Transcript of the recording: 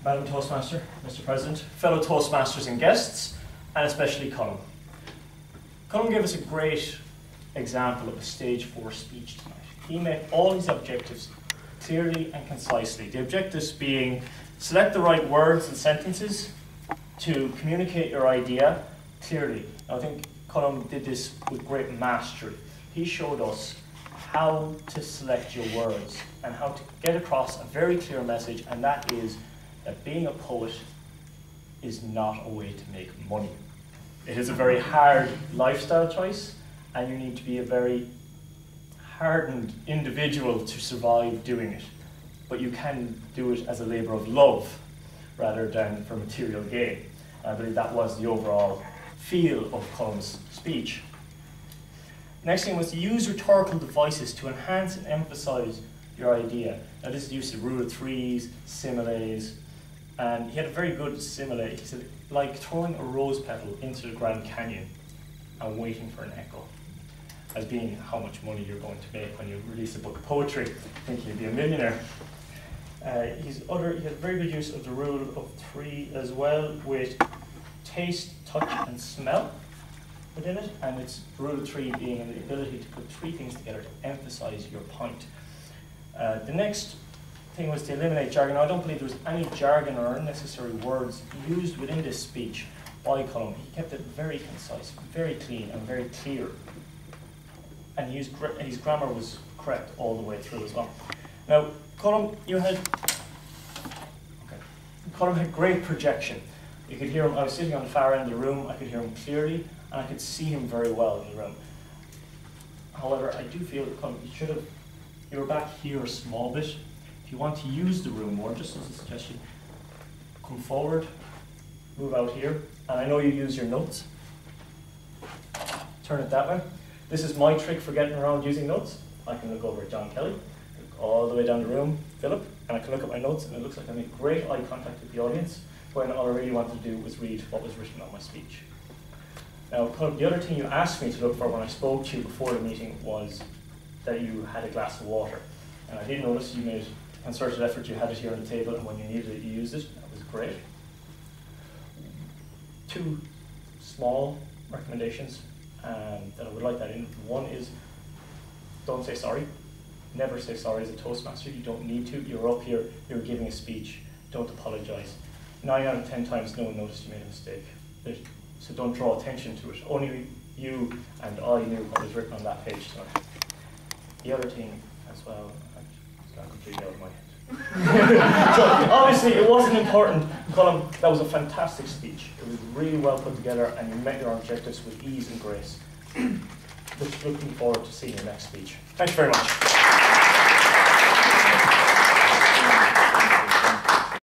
Madam Toastmaster, Mr. President, fellow Toastmasters and guests, and especially Colm. Colm gave us a great example of a stage 4 speech tonight. He met all his objectives clearly and concisely. The objectives being select the right words and sentences to communicate your idea clearly. Now, I think Colm did this with great mastery. He showed us how to select your words and how to get across a very clear message, and that is that being a poet is not a way to make money. It is a very hard lifestyle choice, and you need to be a very hardened individual to survive doing it. But you can do it as a labour of love rather than for material gain. I believe that was the overall feel of Colm's speech. Next thing was to use rhetorical devices to enhance and emphasise your idea. Now this is used to rule of threes, similes, and he had a very good simile. He said, like throwing a rose petal into the Grand Canyon and waiting for an echo, as being how much money you're going to make when you release a book of poetry, thinking you'd be a millionaire. He had very good use of the rule of 3 as well, with taste, touch, and smell within it, and it's rule of 3 being the ability to put 3 things together to emphasize your point. The next thing was to eliminate jargon. Now, I don't believe there was any jargon or unnecessary words used within this speech by Colm. He kept it very concise, very clean, and very clear. And his grammar was correct all the way through as well. Now, Colm had great projection. You could hear him. I was sitting on the far end of the room. I could hear him clearly, and I could see him very well in the room. However, I do feel that Colm, you were back here a small bit. If you want to use the room more, just as a suggestion, come forward, move out here, and I know you use your notes. Turn it that way. This is my trick for getting around using notes. I can look over at John Kelly, look all the way down the room, Philip, and I can look at my notes, and it looks like I make great eye contact with the audience, when all I really wanted to do was read what was written on my speech. Now, the other thing you asked me to look for when I spoke to you before the meeting was that you had a glass of water. And I did notice you made a concerted effort, you had it here on the table, and when you needed it, you used it. That was great. 2 small recommendations that I would like that in. One is, don't say sorry. Never say sorry as a Toastmaster. You don't need to. You're up here, you're giving a speech. Don't apologise. 9 out of 10 times no one noticed you made a mistake. So don't draw attention to it. Only you and I knew what was written on that page tonight. The other thing as well, it's gone completely out of my head. So obviously it wasn't important. Colm, that was a fantastic speech. It was really well put together, and you met your objectives with ease and grace. Looking forward to seeing your next speech. Thanks very much.